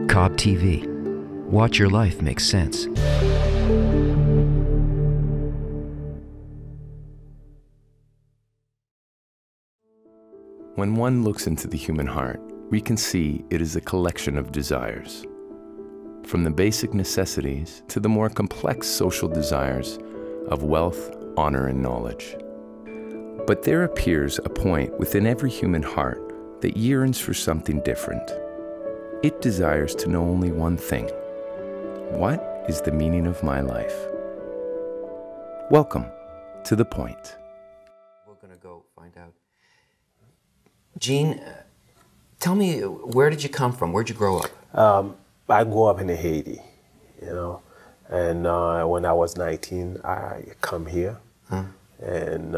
Cobb TV. Watch your life make sense. When one looks into the human heart, we can see it is a collection of desires. From the basic necessities to the more complex social desires of wealth, honor, and knowledge. But there appears a point within every human heart that yearns for something different. It desires to know only one thing. What is the meaning of my life? Welcome to The Point. We're going to go find out. Gene, tell me, where did you come from? Where'd you grow up? I grew up in Haiti, you know, and when I was 19, I come here, and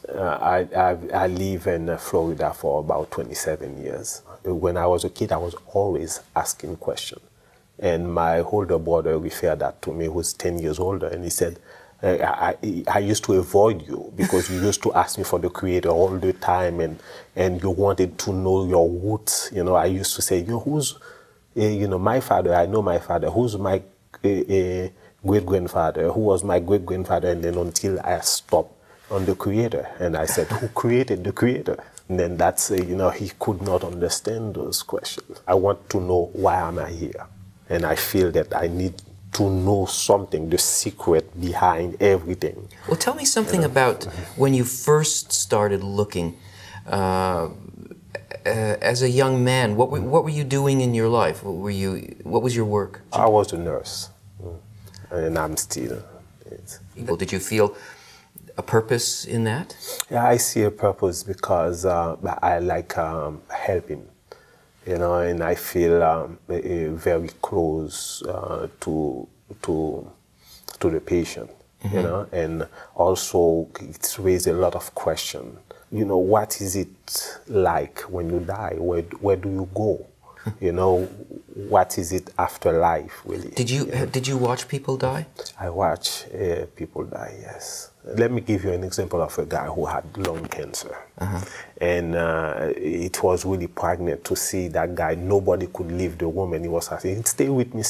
I live in Florida for about 27 years. When I was a kid, I was always asking questions, and my older brother referred that to me, who's 10 years older, and he said, I used to avoid you because you used to ask me for the Creator all the time, and you wanted to know your roots. You know, I used to say, who's, my father? I know my father. Who's my great-grandfather? Who was my great-grandfather? And then until I stopped on the Creator, and I said, who created the Creator? And then that's, he could not understand those questions. I want to know why am I here, and I feel that I need to know something, the secret behind everything. Well, tell me something about when you first started looking as a young man. What were you doing in your life? What was your work? I was a nurse, and I'm still. Well, did you feel a purpose in that? Yeah, I see a purpose because I like helping. And I feel very close to the patient, and also it's raised a lot of questions. What is it like when you die? Where do you go? What is it after life, really? Did you watch people die? I watch people die, yes. Let me give you an example of a guy who had lung cancer. And it was really poignant to see that guy. Nobody could leave the room, and he was asking, stay with me,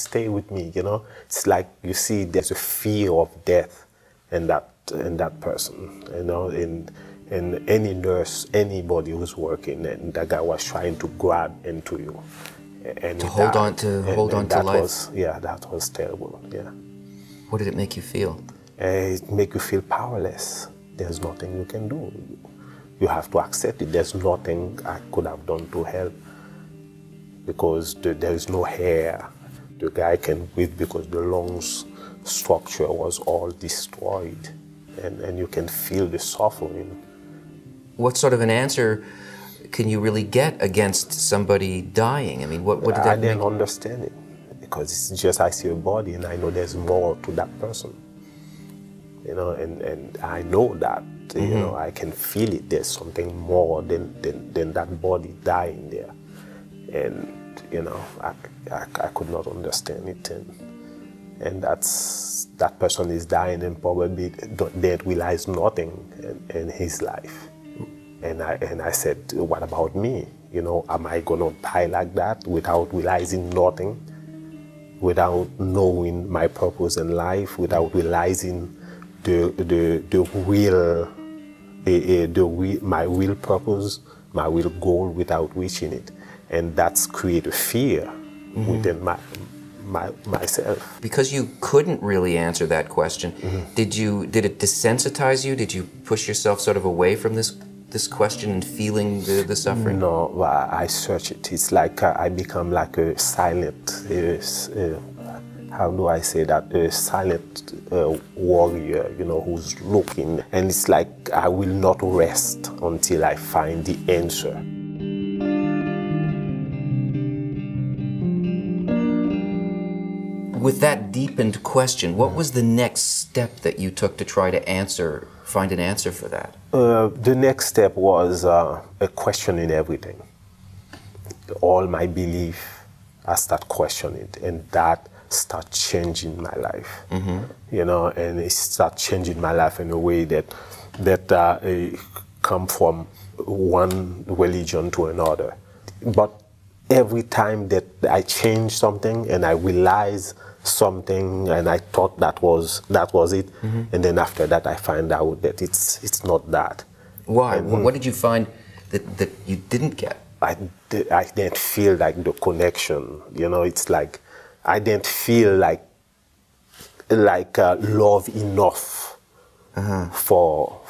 It's like you see there's a fear of death in that person, and any nurse, anybody who's working, and that guy was trying to grab into you. And to hold on to life. That was terrible, yeah. What did it make you feel? It make you feel powerless. There's nothing you can do. You have to accept it. There's nothing I could have done to help because there is no air. The guy can breathe because the lungs structure was all destroyed, and you can feel the suffering. What sort of an answer can you really get against somebody dying? I mean, what did that I didn't understand it because it's just I see a body and I know there's more to that person. And I know that, I can feel it. There's something more than that body dying there. And, I could not understand it. And that person is dying and probably didn't realize nothing in his life. And I said, what about me? Am I going to die like that without realizing nothing, without knowing my purpose in life, without realizing my real purpose, my real goal, without reaching it? And that's create a fear within myself. Because you couldn't really answer that question, did it desensitize you? Did you push yourself sort of away from this question and feeling the suffering? No, I search it. It's like I become like a silent, how do I say that, a silent warrior, who's looking. And it's like I will not rest until I find the answer. With that deepened question, what was the next step that you took to try to find an answer for that? The next step was a questioning everything. All my belief, I start questioning it, and that start changing my life. And it start changing my life in a way that come from one religion to another. But every time that I change something and I realize something and I thought that was it, and then after that I find out that it's not that. Why? What did you find that you didn't get? I didn't feel like the connection. You know, it's like I didn't feel like love enough for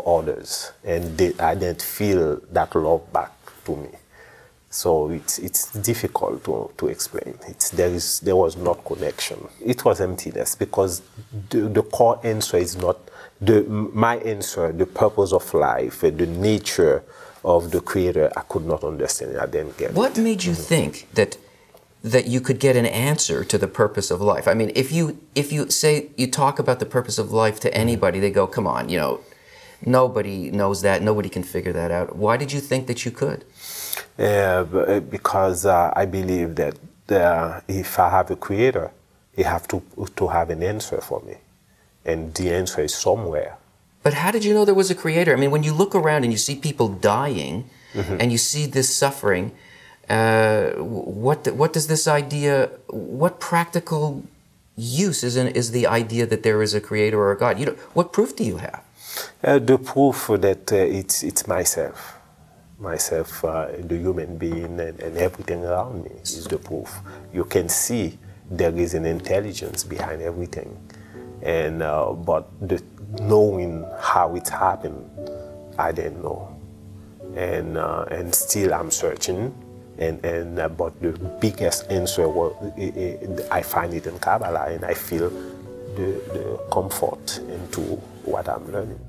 others, and I didn't feel that love back to me. So it's difficult to explain. There was not connection. It was emptiness, because the core answer is not my answer. The purpose of life, the nature of the Creator, I could not understand it. I didn't get it. What made you think that you could get an answer to the purpose of life? I mean, if you say you talk about the purpose of life to anybody, they go, "Come on, nobody knows that. Nobody can figure that out." Why did you think that you could? Because I believe that if I have a Creator, He have to have an answer for me, and the answer is somewhere. But how did you know there was a Creator? I mean, when you look around and you see people dying, and you see this suffering, what does this idea? What practical use is the idea that there is a Creator or a God? What proof do you have? The proof that it's myself. The human being and everything around me is the proof. You can see there is an intelligence behind everything, and but knowing how it happened, I didn't know, and still I'm searching, but the biggest answer I find it in Kabbalah, and I feel the comfort into what I'm learning.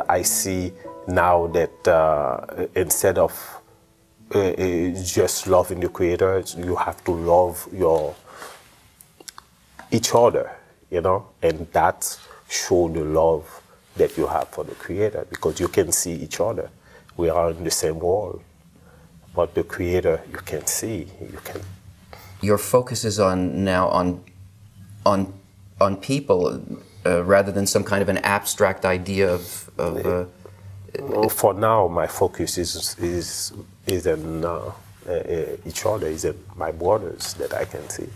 I see now that instead of just loving the Creator, you have to love each other, and that shows the love that you have for the Creator, because you can see each other. We are in the same world, but the Creator you can see. Your focus is now on people. Rather than some kind of an abstract idea of for now, my focus is in each other, is in my brothers that I can see.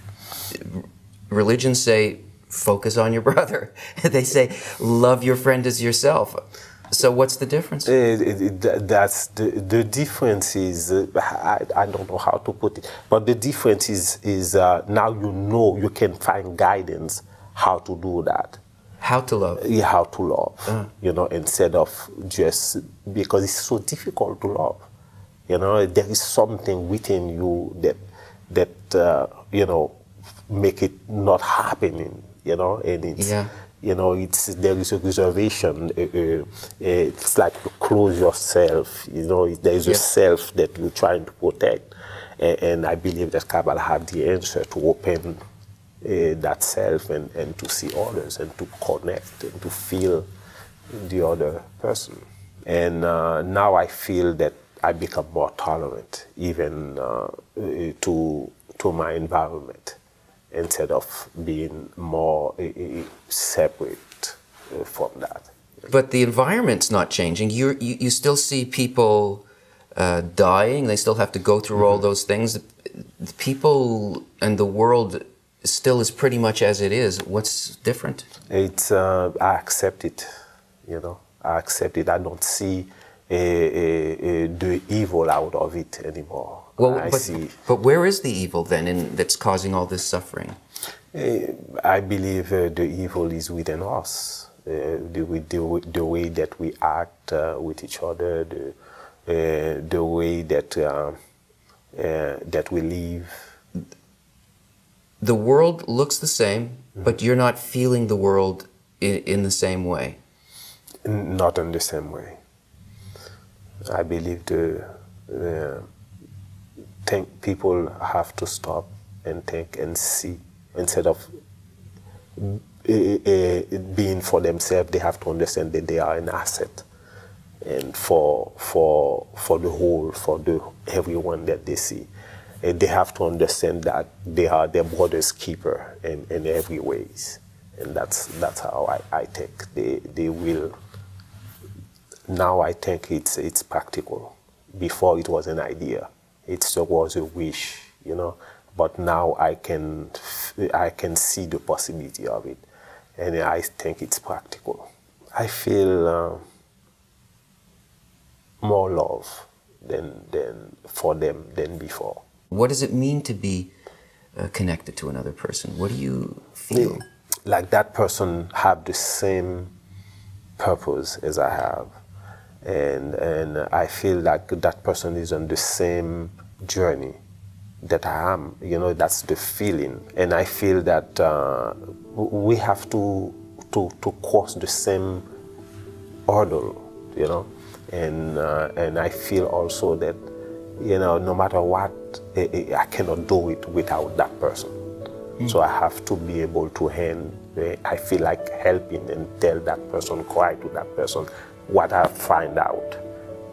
Religions say, focus on your brother. They say, love your friend as yourself. So what's the difference? That's the difference is, I don't know how to put it, but the difference is now you can find guidance how to do that. How to love? Yeah, how to love, instead of just, because it's so difficult to love. There is something within you that make it not happening, and it's, there is a reservation. It's like you close yourself, there is a self that you're trying to protect. And I believe that Kabbalah have the answer to open that self and to see others and to connect and to feel the other person. And now I feel that I become more tolerant even to my environment, instead of being more separate from that. But the environment's not changing. You still see people dying. They still have to go through all those things. The people and the world still is pretty much as it is. What's different? It's I accept it. I accept it. I don't see the evil out of it anymore. Well, but where is the evil then that's causing all this suffering? I believe the evil is within us. The way that we act with each other, the way that we live. The world looks the same, but you're not feeling the world in the same way. Not in the same way. I believe people have to stop and think and see, instead of being for themselves. They have to understand that they are an asset, and for the whole, for everyone that they see. They have to understand that they are their brother's keeper in every ways, And that's how I think they will. Now I think it's practical. Before it was an idea, it was a wish, you know. But now I can see the possibility of it, and I think it's practical. I feel more love than for them than before. What does it mean to be connected to another person? What do you feel? Like that person have the same purpose as I have, and I feel like that person is on the same journey that I am. You know, that's the feeling, and I feel that we have to cross the same hurdle, you know, and I feel also that, you know, no matter what, I cannot do it without that person. So I have to be able to I feel like helping and tell that person, cry to that person what I find out,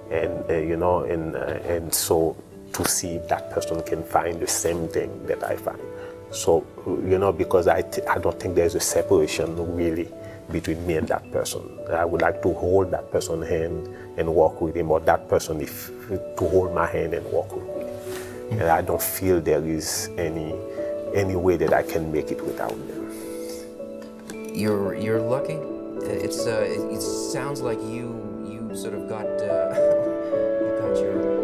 and you know, and so to see if that person can find the same thing that I find. So, you know, because I don't think there's a separation really between me and that person. I would like to hold that person's hand and walk with him, or that person to hold my hand and walk with me. And I don't feel there is any way that I can make it without them. You're lucky. It sounds like you sort of got you got your